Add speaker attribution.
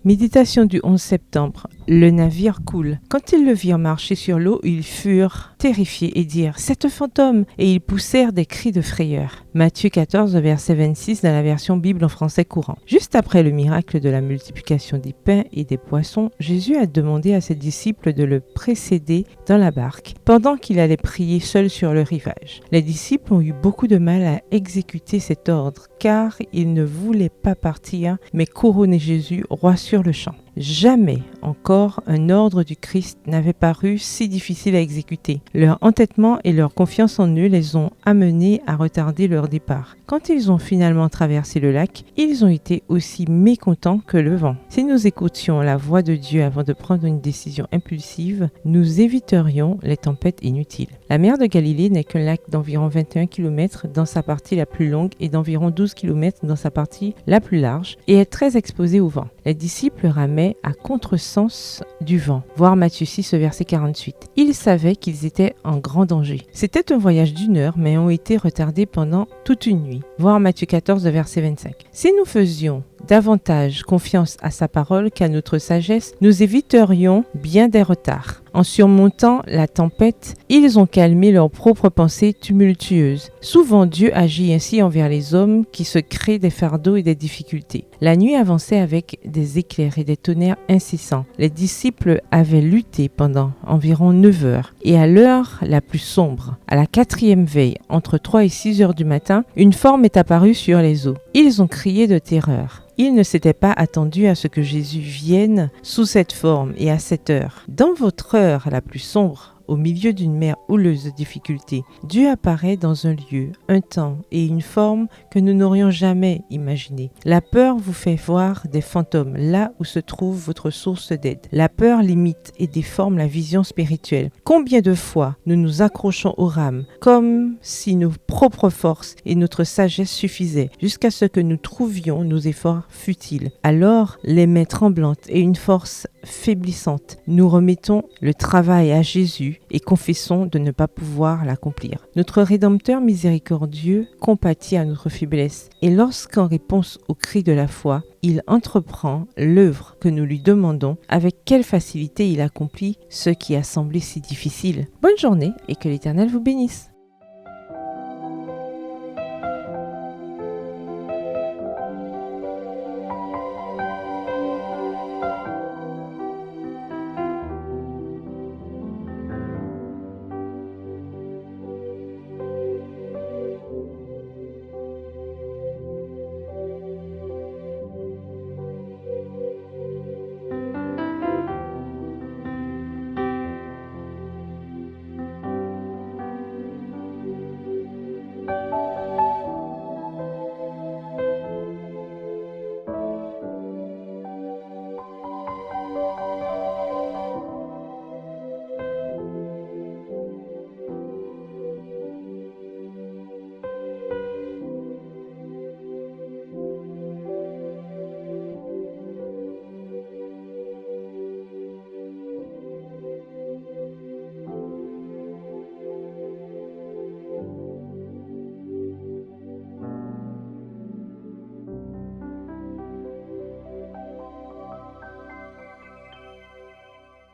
Speaker 1: Méditation du 11 septembre. Le navire coule. Quand ils le virent marcher sur l'eau, ils furent terrifiés et dirent « C'est un fantôme !» et ils poussèrent des cris de frayeur. Matthieu 14, verset 26 dans la version Bible en français courant. Juste après le miracle de la multiplication des pains et des poissons, Jésus a demandé à ses disciples de le précéder dans la barque, pendant qu'il allait prier seul sur le rivage. Les disciples ont eu beaucoup de mal à exécuter cet ordre, car ils ne voulaient pas partir, mais couronner Jésus roi sur le champ. Jamais encore un ordre du Christ n'avait paru si difficile à exécuter. Leur entêtement et leur confiance en eux les ont amenés à retarder leur départ. Quand ils ont finalement traversé le lac, ils ont été aussi mécontents que le vent. Si nous écoutions la voix de Dieu avant de prendre une décision impulsive, nous éviterions les tempêtes inutiles. La mer de Galilée n'est qu'un lac d'environ 21 km dans sa partie la plus longue et d'environ 12 km dans sa partie la plus large et est très exposée au vent. Les disciples ramaient à contresens du vent. Voir Matthieu 6, verset 48. Ils savaient qu'ils étaient en grand danger. C'était un voyage d'1 heure, mais ont été retardés pendant toute une nuit. Voir Matthieu 14, verset 25. Si nous faisions davantage confiance à sa parole qu'à notre sagesse, nous éviterions bien des retards. En surmontant la tempête, ils ont calmé leurs propres pensées tumultueuses. Souvent, Dieu agit ainsi envers les hommes qui se créent des fardeaux et des difficultés. La nuit avançait avec des éclairs et des tonnerres incessants. Les disciples avaient lutté pendant environ 9 heures. Et à l'heure la plus sombre, à la 4e veille, entre 3 et 6 heures du matin, une forme est apparue sur les eaux. Ils ont crié de terreur. Ils ne s'étaient pas attendus à ce que Jésus vienne sous cette forme et à cette heure. Dans votre heure la plus sombre, au milieu d'une mer houleuse de difficultés, Dieu apparaît dans un lieu, un temps et une forme que nous n'aurions jamais imaginé. La peur vous fait voir des fantômes là où se trouve votre source d'aide. La peur limite et déforme la vision spirituelle. Combien de fois nous nous accrochons aux rames, comme si nos propres forces et notre sagesse suffisaient, jusqu'à ce que nous trouvions nos efforts futiles. Alors, les mains tremblantes et une force faiblissante, nous remettons le travail à Jésus et confessons de ne pas pouvoir l'accomplir. Notre Rédempteur miséricordieux compatit à notre faiblesse et lorsqu'en réponse au cri de la foi, il entreprend l'œuvre que nous lui demandons, avec quelle facilité il accomplit ce qui a semblé si difficile. Bonne journée et que l'Éternel vous bénisse.